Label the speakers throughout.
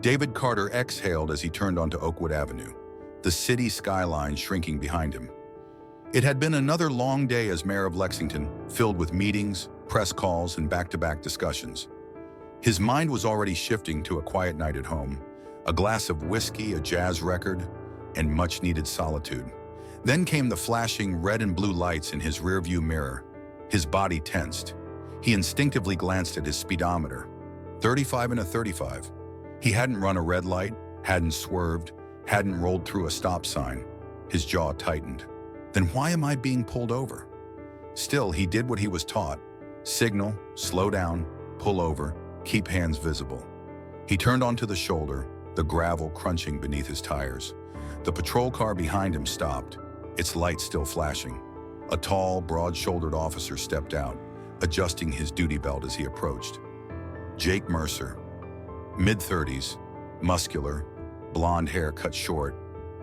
Speaker 1: David Carter exhaled as he turned onto Oakwood Avenue, the city skyline shrinking behind him. It had been another long day as mayor of Lexington, filled with meetings, press calls, and back-to-back discussions. His mind was already shifting to a quiet night at home, a glass of whiskey, a jazz record, and much-needed solitude. Then came the flashing red and blue lights in his rearview mirror. His body tensed. He instinctively glanced at his speedometer. 35 and a 35. He hadn't run a red light, hadn't swerved, hadn't rolled through a stop sign. His jaw tightened. Then why am I being pulled over? Still, he did what he was taught. Signal, slow down, pull over, keep hands visible. He turned onto the shoulder, the gravel crunching beneath his tires. The patrol car behind him stopped, its lights still flashing. A tall, broad-shouldered officer stepped out, adjusting his duty belt as he approached. Jake Mercer, mid-30s, muscular, blonde hair cut short.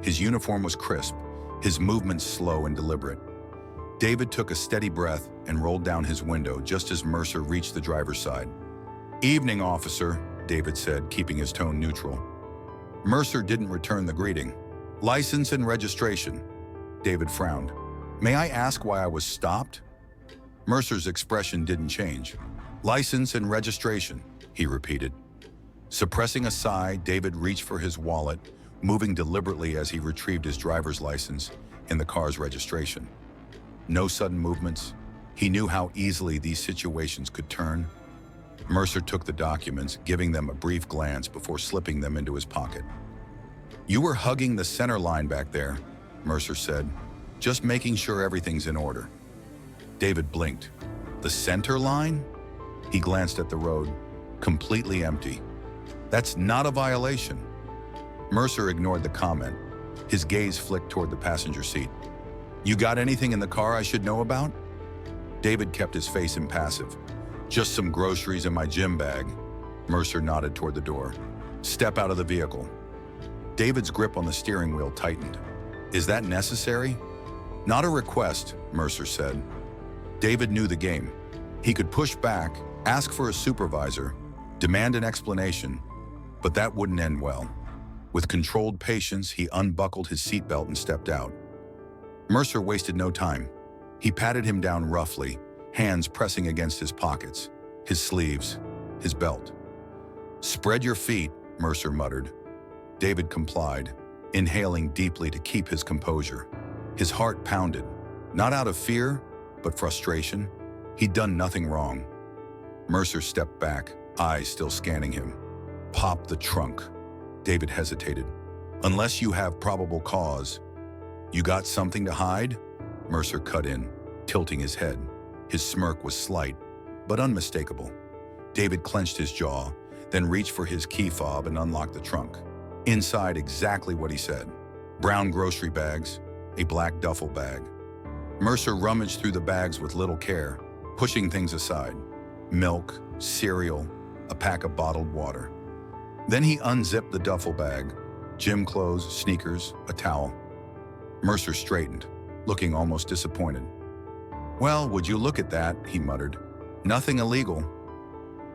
Speaker 1: His uniform was crisp, his movements slow and deliberate. David took a steady breath and rolled down his window just as Mercer reached the driver's side. "Evening, officer," David said, keeping his tone neutral. Mercer didn't return the greeting. "License and registration." David frowned. "May I ask why I was stopped?" Mercer's expression didn't change. "License and registration," he repeated. Suppressing a sigh, David reached for his wallet, moving deliberately as he retrieved his driver's license and the car's registration. No sudden movements. He knew how easily these situations could turn. Mercer took the documents, giving them a brief glance before slipping them into his pocket. "You were hugging the center line back there," Mercer said, "just making sure everything's in order." David blinked. "The center line?" He glanced at the road, completely empty. "That's not a violation." Mercer ignored the comment. His gaze flicked toward the passenger seat. "You got anything in the car I should know about?" David kept his face impassive. "Just some groceries in my gym bag." Mercer nodded toward the door. "Step out of the vehicle." David's grip on the steering wheel tightened. "Is that necessary?" "Not a request," Mercer said. David knew the game. He could push back, ask for a supervisor, demand an explanation, but that wouldn't end well. With controlled patience, he unbuckled his seatbelt and stepped out. Mercer wasted no time. He patted him down roughly, hands pressing against his pockets, his sleeves, his belt. "Spread your feet," Mercer muttered. David complied, inhaling deeply to keep his composure. His heart pounded, not out of fear, but frustration. He'd done nothing wrong. Mercer stepped back, eyes still scanning him. "Pop the trunk." David hesitated. "Unless you have probable cause." "You got something to hide?" Mercer cut in, tilting his head. His smirk was slight, but unmistakable. David clenched his jaw, then reached for his key fob and unlocked the trunk. Inside, exactly what he said. Brown grocery bags, a black duffel bag. Mercer rummaged through the bags with little care, pushing things aside. Milk, cereal, a pack of bottled water. Then he unzipped the duffel bag. Gym clothes, sneakers, a towel. Mercer straightened, looking almost disappointed. "Well, would you look at that," he muttered. "Nothing illegal."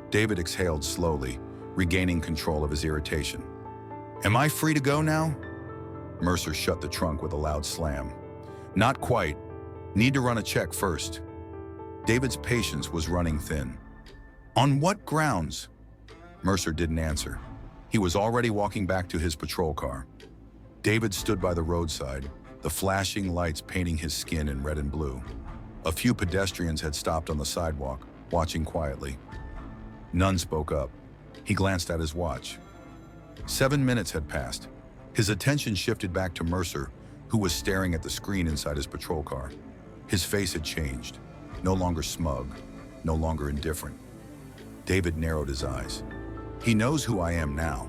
Speaker 1: David exhaled slowly, regaining control of his irritation. "Am I free to go now?" Mercer shut the trunk with a loud slam. "Not quite. Need to run a check first." David's patience was running thin. "On what grounds?" Mercer didn't answer. He was already walking back to his patrol car. David stood by the roadside, the flashing lights painting his skin in red and blue. A few pedestrians had stopped on the sidewalk, watching quietly. None spoke up. He glanced at his watch. 7 minutes had passed. His attention shifted back to Mercer, who was staring at the screen inside his patrol car. His face had changed, no longer smug, no longer indifferent. David narrowed his eyes. "He knows who I am now."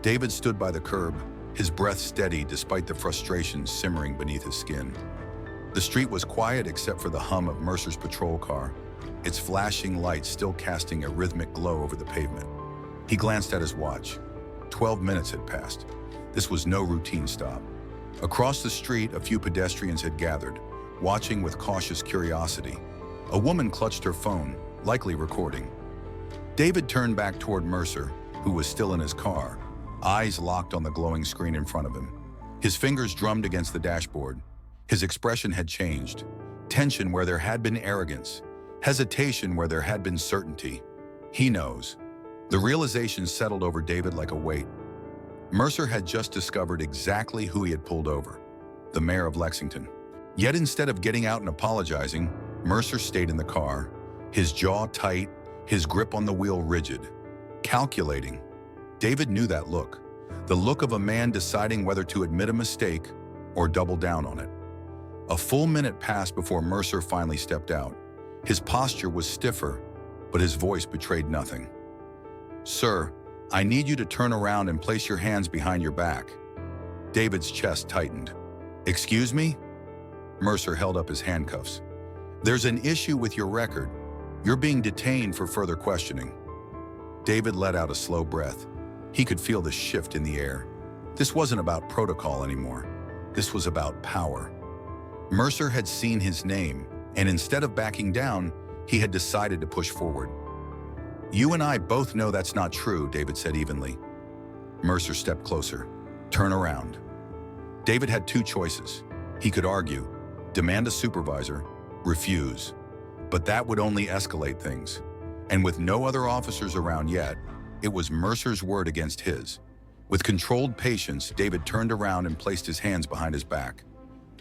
Speaker 1: David stood by the curb, his breath steady despite the frustration simmering beneath his skin. The street was quiet except for the hum of Mercer's patrol car, its flashing lights still casting a rhythmic glow over the pavement. He glanced at his watch. 12 minutes had passed. This was no routine stop. Across the street, a few pedestrians had gathered, watching with cautious curiosity. A woman clutched her phone, likely recording. David turned back toward Mercer, who was still in his car, eyes locked on the glowing screen in front of him. His fingers drummed against the dashboard. His expression had changed. Tension where there had been arrogance. Hesitation where there had been certainty. He knows. The realization settled over David like a weight. Mercer had just discovered exactly who he had pulled over, the mayor of Lexington. Yet instead of getting out and apologizing, Mercer stayed in the car, his jaw tight, his grip on the wheel rigid, calculating. David knew that look, the look of a man deciding whether to admit a mistake or double down on it. A full minute passed before Mercer finally stepped out. His posture was stiffer, but his voice betrayed nothing. "Sir, I need you to turn around and place your hands behind your back." David's chest tightened. "Excuse me?" Mercer held up his handcuffs. "There's an issue with your record. You're being detained for further questioning." David let out a slow breath. He could feel the shift in the air. This wasn't about protocol anymore. This was about power. Mercer had seen his name, and instead of backing down, he had decided to push forward. "You and I both know that's not true," David said evenly. Mercer stepped closer. "Turn around." David had two choices. He could argue, demand a supervisor, refuse. But that would only escalate things. And with no other officers around yet, it was Mercer's word against his. With controlled patience, David turned around and placed his hands behind his back.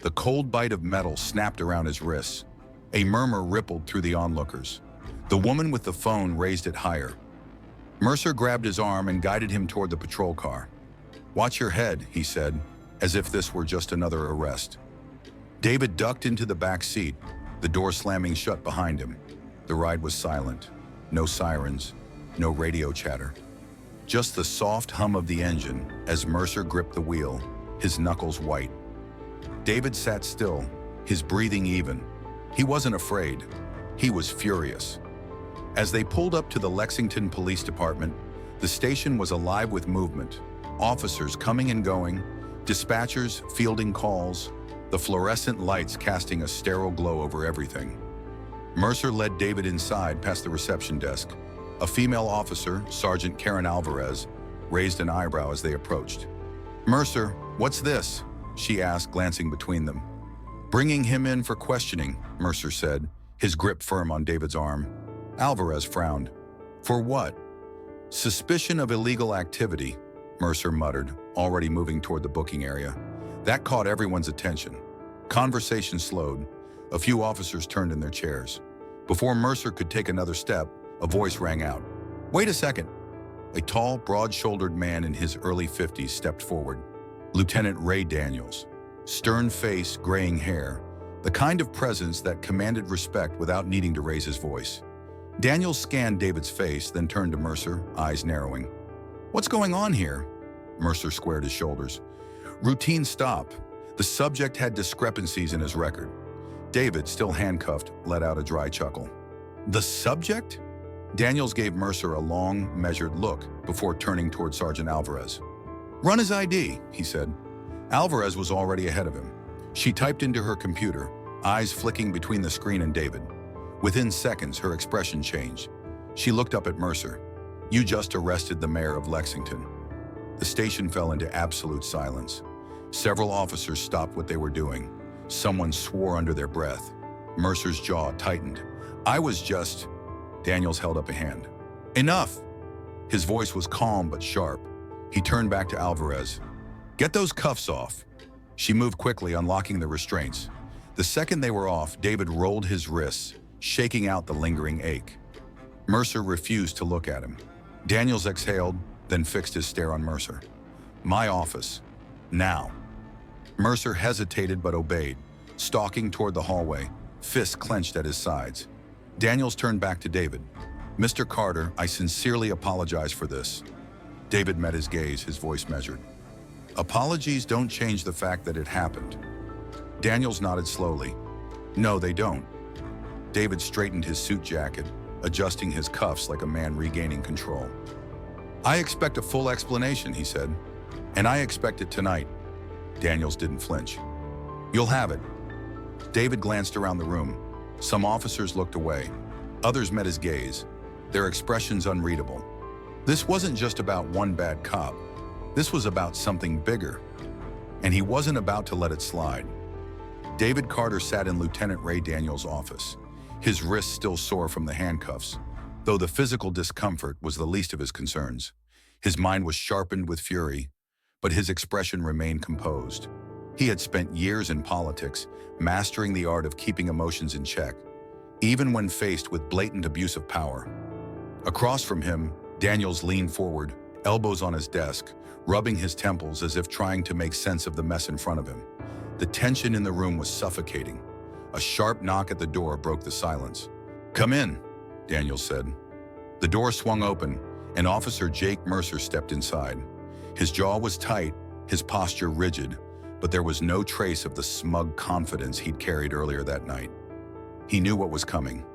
Speaker 1: The cold bite of metal snapped around his wrists. A murmur rippled through the onlookers. The woman with the phone raised it higher. Mercer grabbed his arm and guided him toward the patrol car. "Watch your head," he said, as if this were just another arrest. David ducked into the back seat, the door slamming shut behind him. The ride was silent. No sirens, no radio chatter. Just the soft hum of the engine as Mercer gripped the wheel, his knuckles white. David sat still, his breathing even. He wasn't afraid. He was furious. As they pulled up to the Lexington Police Department, the station was alive with movement. Officers coming and going, dispatchers fielding calls, the fluorescent lights casting a sterile glow over everything. Mercer led David inside past the reception desk. A female officer, Sergeant Karen Alvarez, raised an eyebrow as they approached. "Mercer, what's this?" she asked, glancing between them. "Bringing him in for questioning," Mercer said, his grip firm on David's arm. Alvarez frowned. "For what?" "Suspicion of illegal activity," Mercer muttered, already moving toward the booking area. That caught everyone's attention. Conversation slowed. A few officers turned in their chairs. Before Mercer could take another step, a voice rang out. "Wait a second." A tall, broad-shouldered man in his early 50s stepped forward. Lieutenant Ray Daniels. Stern face, graying hair. The kind of presence that commanded respect without needing to raise his voice. Daniels scanned David's face, then turned to Mercer, eyes narrowing. "What's going on here?" Mercer squared his shoulders. "Routine stop." The subject had discrepancies in his record. David, still handcuffed, let out a dry chuckle. "The subject?" Daniels gave Mercer a long, measured look before turning toward Sergeant Alvarez. "Run his ID," he said. Alvarez was already ahead of him. She typed into her computer, eyes flicking between the screen and David. Within seconds, her expression changed. She looked up at Mercer. "You just arrested the mayor of Lexington." The station fell into absolute silence. Several officers stopped what they were doing. Someone swore under their breath. Mercer's jaw tightened. "I was just..." Daniels held up a hand. "Enough!" His voice was calm but sharp. He turned back to Alvarez. "Get those cuffs off." She moved quickly, unlocking the restraints. The second they were off, David rolled his wrists, shaking out the lingering ache. Mercer refused to look at him. Daniels exhaled, then fixed his stare on Mercer. "My office. Now." Mercer hesitated but obeyed, stalking toward the hallway, fists clenched at his sides. Daniels turned back to David. "Mr. Carter, I sincerely apologize for this." David met his gaze, his voice measured. "Apologies don't change the fact that it happened." Daniels nodded slowly. "No, they don't." David straightened his suit jacket, adjusting his cuffs like a man regaining control. "I expect a full explanation," he said. "And I expect it tonight." Daniels didn't flinch. "You'll have it." David glanced around the room. Some officers looked away. Others met his gaze, their expressions unreadable. This wasn't just about one bad cop. This was about something bigger, and he wasn't about to let it slide. David Carter sat in Lieutenant Ray Daniels' office, his wrists still sore from the handcuffs, though the physical discomfort was the least of his concerns. His mind was sharpened with fury, but his expression remained composed. He had spent years in politics, mastering the art of keeping emotions in check, even when faced with blatant abuse of power. Across from him, Daniels leaned forward, elbows on his desk, rubbing his temples as if trying to make sense of the mess in front of him. The tension in the room was suffocating. A sharp knock at the door broke the silence. "Come in," Daniels said. The door swung open, and Officer Jake Mercer stepped inside. His jaw was tight, his posture rigid, but there was no trace of the smug confidence he'd carried earlier that night. He knew what was coming.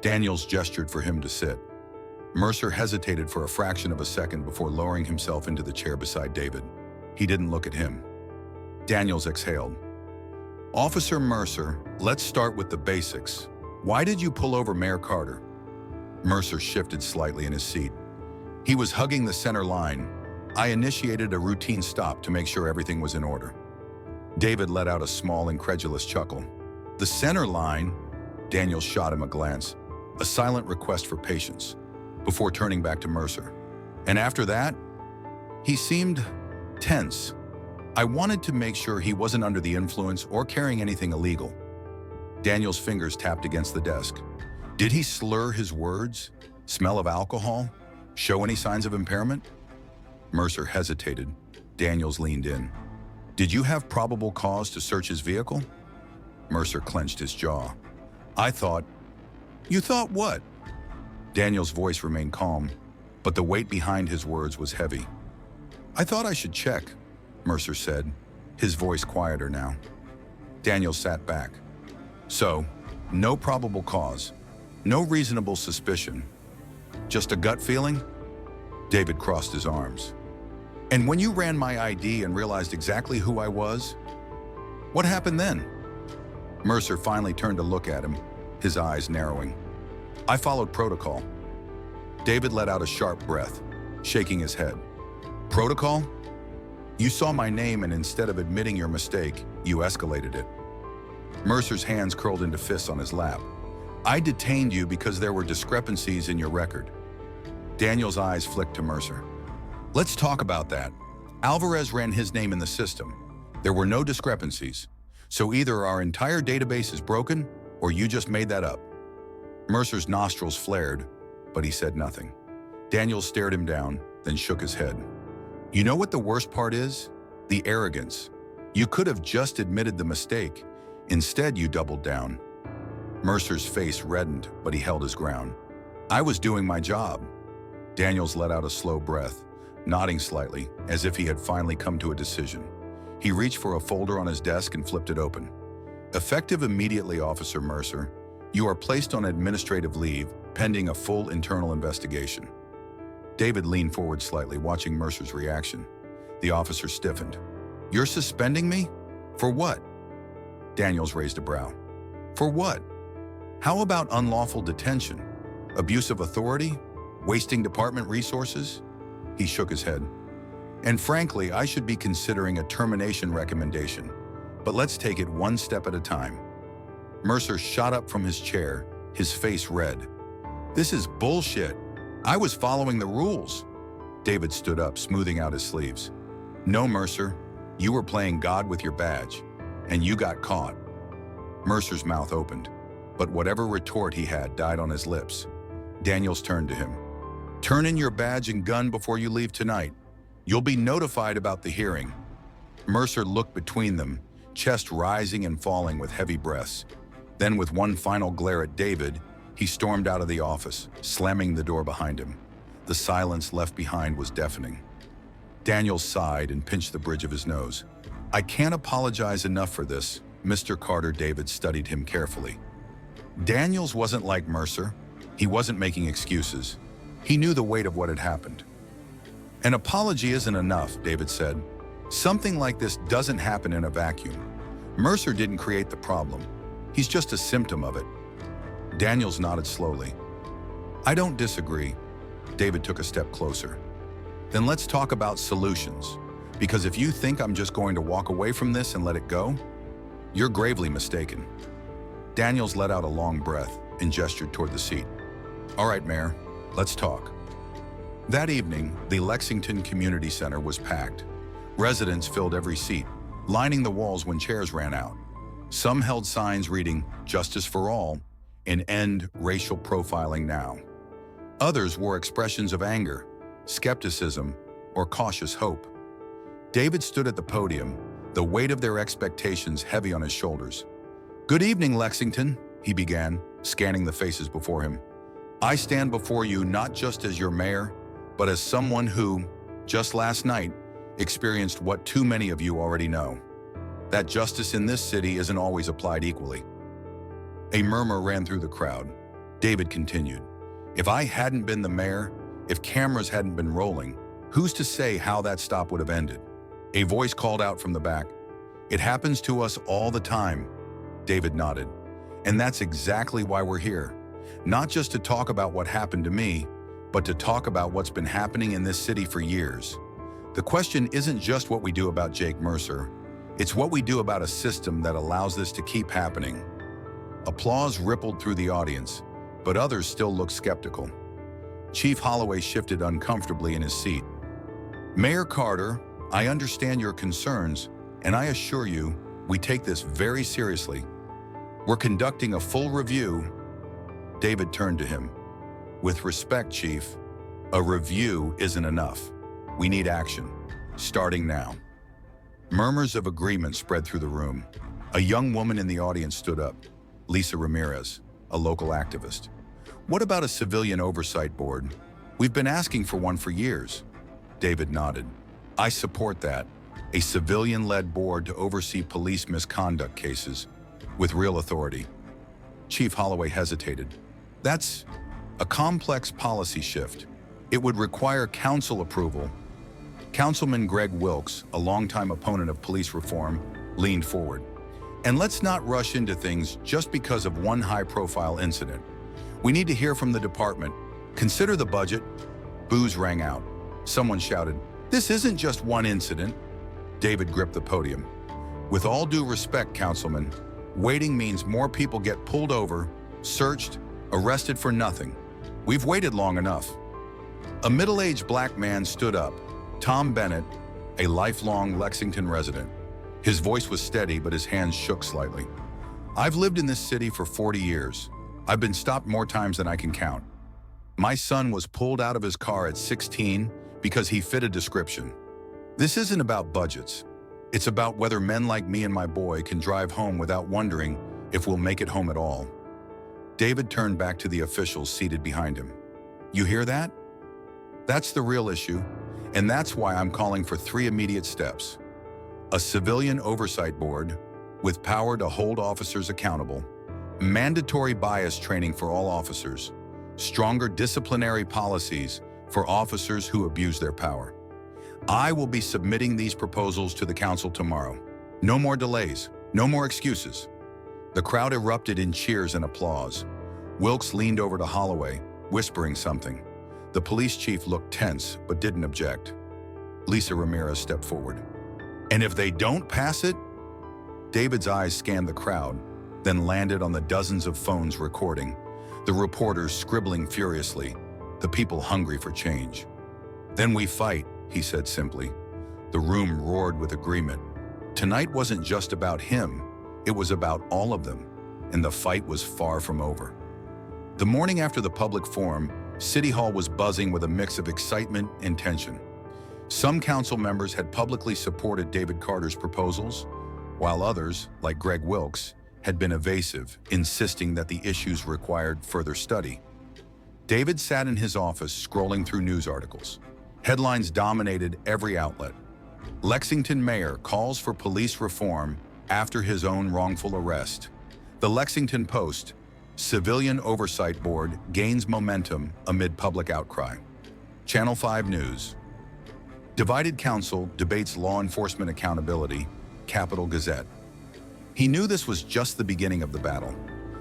Speaker 1: Daniels gestured for him to sit. Mercer hesitated for a fraction of a second before lowering himself into the chair beside David. He didn't look at him. Daniels exhaled. "Officer Mercer, let's start with the basics. Why did you pull over Mayor Carter?" Mercer shifted slightly in his seat. He was hugging the center line. "I initiated a routine stop to make sure everything was in order." David let out a small, incredulous chuckle. "The center line?" Daniels shot him a glance, a silent request for patience, before turning back to Mercer. "And after that?" He seemed tense. "I wanted to make sure he wasn't under the influence or carrying anything illegal." Daniel's fingers tapped against the desk. "Did he slur his words? Smell of alcohol? Show any signs of impairment?" Mercer hesitated. Daniels leaned in. "Did you have probable cause to search his vehicle?" Mercer clenched his jaw. "I thought..." "You thought what?" Daniel's voice remained calm, but the weight behind his words was heavy. "I thought I should check," Mercer said, his voice quieter now. Daniel sat back. "So, no probable cause, no reasonable suspicion, just a gut feeling?" David crossed his arms. "And when you ran my ID and realized exactly who I was, what happened then?" Mercer finally turned to look at him, his eyes narrowing. "I followed protocol." David let out a sharp breath, shaking his head. "Protocol? You saw my name and instead of admitting your mistake, you escalated it." Mercer's hands curled into fists on his lap. "I detained you because there were discrepancies in your record." Daniel's eyes flicked to Mercer. "Let's talk about that. Alvarez ran his name in the system. There were no discrepancies. So either our entire database is broken, or you just made that up." Mercer's nostrils flared, but he said nothing. Daniel stared him down, then shook his head. "You know what the worst part is? The arrogance. You could have just admitted the mistake. Instead, you doubled down." Mercer's face reddened, but he held his ground. "I was doing my job." Daniels let out a slow breath, nodding slightly, as if he had finally come to a decision. He reached for a folder on his desk and flipped it open. "Effective immediately, Officer Mercer. You are placed on administrative leave, pending a full internal investigation." David leaned forward slightly, watching Mercer's reaction. The officer stiffened. "You're suspending me? For what?" Daniels raised a brow. "For what? How about unlawful detention? Abuse of authority? Wasting department resources?" He shook his head. "And frankly, I should be considering a termination recommendation. But let's take it one step at a time." Mercer shot up from his chair, his face red. "This is bullshit. I was following the rules." David stood up, smoothing out his sleeves. "No, Mercer. You were playing God with your badge, and you got caught." Mercer's mouth opened, but whatever retort he had died on his lips. Daniels turned to him. "Turn in your badge and gun before you leave tonight. You'll be notified about the hearing." Mercer looked between them, chest rising and falling with heavy breaths. Then, with one final glare at David, he stormed out of the office, slamming the door behind him. The silence left behind was deafening. Daniels sighed and pinched the bridge of his nose. "I can't apologize enough for this, Mr. Carter." David studied him carefully. Daniels wasn't like Mercer. He wasn't making excuses. He knew the weight of what had happened. "An apology isn't enough," David said. "Something like this doesn't happen in a vacuum. Mercer didn't create the problem. He's just a symptom of it." Daniels nodded slowly. "I don't disagree. David took a step closer. Then let's talk about solutions. Because if you think I'm just going to walk away from this and let it go, you're gravely mistaken. Daniels let out a long breath and gestured toward the seat. All right, Mayor, let's talk. That evening, the Lexington Community Center was packed. Residents filled every seat, lining the walls when chairs ran out. Some held signs reading, "Justice for all," and "End racial profiling now." Others wore expressions of anger, skepticism, or cautious hope. David stood at the podium, the weight of their expectations heavy on his shoulders. "Good evening, Lexington," he began, scanning the faces before him. "I stand before you not just as your mayor, but as someone who, just last night, experienced what too many of you already know: that justice in this city isn't always applied equally." A murmur ran through the crowd. David continued, "If I hadn't been the mayor, if cameras hadn't been rolling, who's to say how that stop would have ended?" A voice called out from the back, "It happens to us all the time." David nodded. "And that's exactly why we're here. Not just to talk about what happened to me, but to talk about what's been happening in this city for years. The question isn't just what we do about Jake Mercer. It's what we do about a system that allows this to keep happening." Applause rippled through the audience, but others still looked skeptical. Chief Holloway shifted uncomfortably in his seat. "Mayor Carter, I understand your concerns, and I assure you, we take this very seriously. We're conducting a full review." David turned to him. "With respect, Chief, a review isn't enough. We need action, starting now." Murmurs of agreement spread through the room. A young woman in the audience stood up, Lisa Ramirez, a local activist. "What about a civilian oversight board? We've been asking for one for years." David nodded. "I support that. A civilian-led board to oversee police misconduct cases with real authority." Chief Holloway hesitated. "That's a complex policy shift. It would require council approval." Councilman Greg Wilkes, a longtime opponent of police reform, leaned forward. "And let's not rush into things just because of one high-profile incident. We need to hear from the department. Consider the budget." Boos rang out. Someone shouted, "This isn't just one incident." David gripped the podium. "With all due respect, Councilman, waiting means more people get pulled over, searched, arrested for nothing. We've waited long enough." A middle-aged black man stood up, Tom Bennett, a lifelong Lexington resident. His voice was steady, but his hands shook slightly. "I've lived in this city for 40 years. I've been stopped more times than I can count. My son was pulled out of his car at 16 because he fit a description. This isn't about budgets. It's about whether men like me and my boy can drive home without wondering if we'll make it home at all." David turned back to the officials seated behind him. "You hear that? That's the real issue, and that's why I'm calling for 3 immediate steps. A civilian oversight board with power to hold officers accountable, mandatory bias training for all officers, stronger disciplinary policies for officers who abuse their power. I will be submitting these proposals to the council tomorrow. No more delays, no more excuses." The crowd erupted in cheers and applause. Wilkes leaned over to Holloway, whispering something. The police chief looked tense but didn't object. Lisa Ramirez stepped forward. "And if they don't pass it?" David's eyes scanned the crowd, then landed on the dozens of phones recording, the reporters scribbling furiously, the people hungry for change. "Then we fight," he said simply. The room roared with agreement. Tonight wasn't just about him, it was about all of them, and the fight was far from over. The morning after the public forum, City Hall was buzzing with a mix of excitement and tension. Some council members had publicly supported David Carter's proposals, while others, like Greg Wilkes, had been evasive, insisting that the issues required further study. David sat in his office scrolling through news articles. Headlines dominated every outlet. Lexington mayor calls for police reform after his own wrongful arrest. The Lexington Post, civilian oversight board gains momentum amid public outcry. Channel 5 News. Divided council debates law enforcement accountability, Capital Gazette. He knew this was just the beginning of the battle.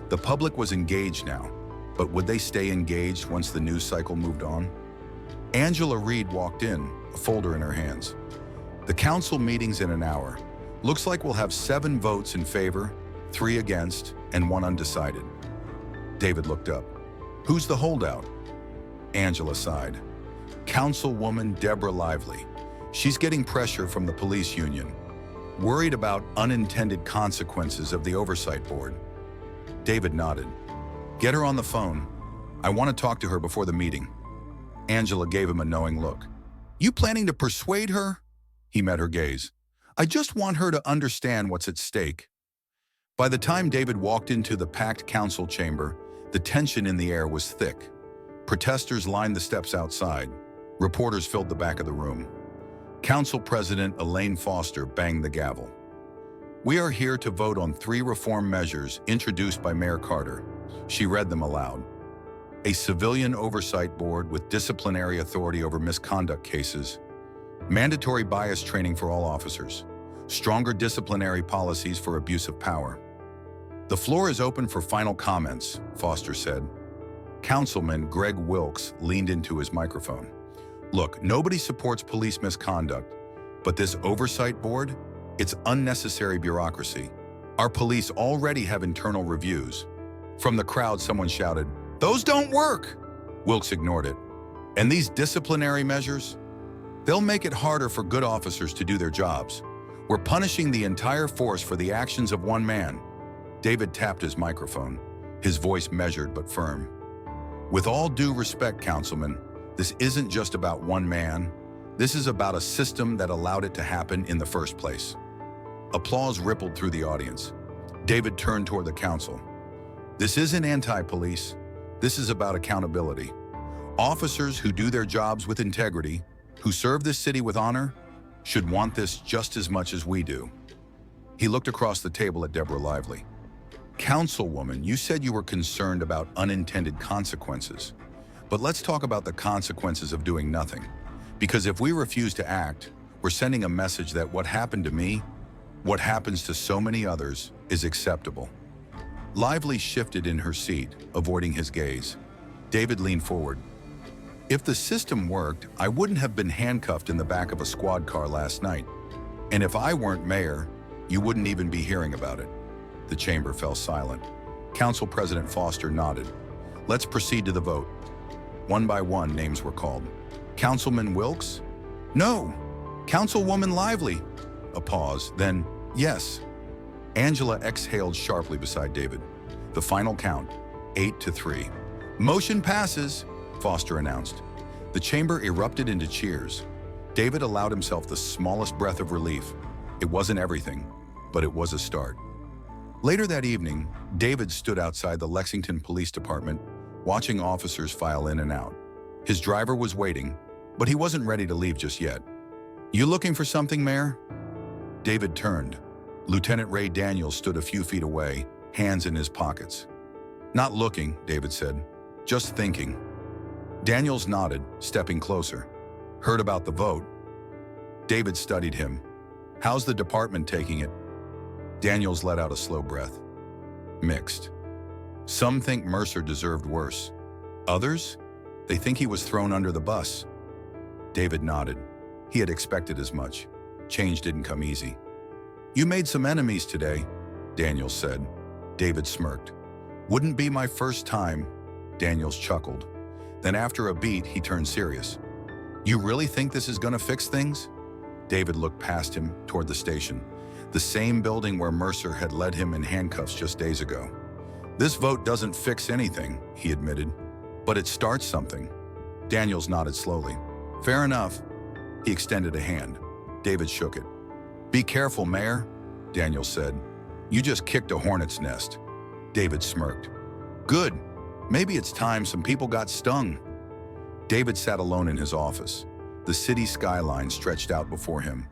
Speaker 1: The public was engaged now, but would they stay engaged once the news cycle moved on? Angela Reed walked in, a folder in her hands. The council meeting's in an hour. Looks like we'll have 7 votes in favor, 3 against, and 1 undecided. David looked up. Who's the holdout? Angela sighed. Councilwoman Deborah Lively. She's getting pressure from the police union, worried about unintended consequences of the oversight board. David nodded. Get her on the phone. I want to talk to her before the meeting. Angela gave him a knowing look. You planning to persuade her? He met her gaze. I just want her to understand what's at stake. By the time David walked into the packed council chamber, the tension in the air was thick. Protesters lined the steps outside. Reporters filled the back of the room. Council President Elaine Foster banged the gavel. We are here to vote on 3 reform measures introduced by Mayor Carter. She read them aloud. A civilian oversight board with disciplinary authority over misconduct cases, mandatory bias training for all officers, stronger disciplinary policies for abuse of power. The floor is open for final comments, Foster said. Councilman Greg Wilkes leaned into his microphone. Look, nobody supports police misconduct, but this oversight board, it's unnecessary bureaucracy. Our police already have internal reviews. From the crowd, someone shouted, "Those don't work!" Wilkes ignored it. And these disciplinary measures? They'll make it harder for good officers to do their jobs. We're punishing the entire force for the actions of one man. David tapped his microphone, his voice measured but firm. With all due respect, Councilman, this isn't just about one man. This is about a system that allowed it to happen in the first place. Applause rippled through the audience. David turned toward the council. This isn't anti-police. This is about accountability. Officers who do their jobs with integrity, who serve this city with honor, should want this just as much as we do. He looked across the table at Deborah Lively. Councilwoman, you said you were concerned about unintended consequences. But let's talk about the consequences of doing nothing. Because if we refuse to act, we're sending a message that what happened to me, what happens to so many others, is acceptable. Lively shifted in her seat, avoiding his gaze. David leaned forward. If the system worked, I wouldn't have been handcuffed in the back of a squad car last night. And if I weren't mayor, you wouldn't even be hearing about it. The chamber fell silent. Council President Foster nodded. Let's proceed to the vote. One by one, names were called. Councilman Wilkes? No. Councilwoman Lively? A pause, then, yes. Angela exhaled sharply beside David. The final count, 8-3. Motion passes, Foster announced. The chamber erupted into cheers. David allowed himself the smallest breath of relief. It wasn't everything, but it was a start. Later that evening, David stood outside the Lexington Police Department, watching officers file in and out. His driver was waiting, but he wasn't ready to leave just yet. You looking for something, Mayor? David turned. Lieutenant Ray Daniels stood a few feet away, hands in his pockets. Not looking, David said. Just thinking. Daniels nodded, stepping closer. Heard about the vote? David studied him. How's the department taking it? Daniels let out a slow breath. Mixed. Some think Mercer deserved worse. Others? They think he was thrown under the bus. David nodded. He had expected as much. Change didn't come easy. You made some enemies today, Daniels said. David smirked. Wouldn't be my first time, Daniels chuckled. Then after a beat, he turned serious. You really think this is gonna fix things? David looked past him toward the station, the same building where Mercer had led him in handcuffs just days ago. This vote doesn't fix anything, he admitted, but it starts something. Daniels nodded slowly. Fair enough. He extended a hand. David shook it. Be careful, Mayor, Daniels said. You just kicked a hornet's nest. David smirked. Good. Maybe it's time some people got stung. David sat alone in his office. The city skyline stretched out before him.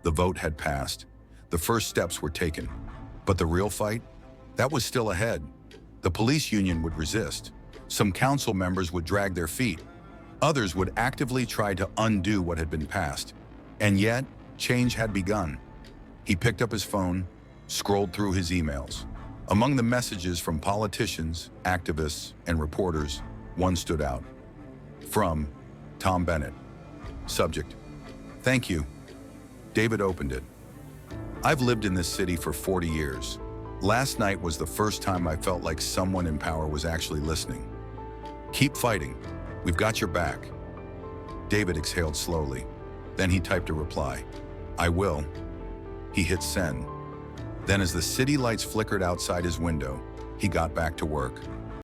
Speaker 1: The vote had passed. The first steps were taken. But the real fight? That was still ahead. The police union would resist. Some council members would drag their feet. Others would actively try to undo what had been passed. And yet, change had begun. He picked up his phone, scrolled through his emails. Among the messages from politicians, activists, and reporters, one stood out. From Tom Bennett. Subject: Thank you. David opened it. I've lived in this city for 40 years. Last night was the first time I felt like someone in power was actually listening. Keep fighting. We've got your back. David exhaled slowly. Then he typed a reply. I will. He hit send. Then as the city lights flickered outside his window, he got back to work.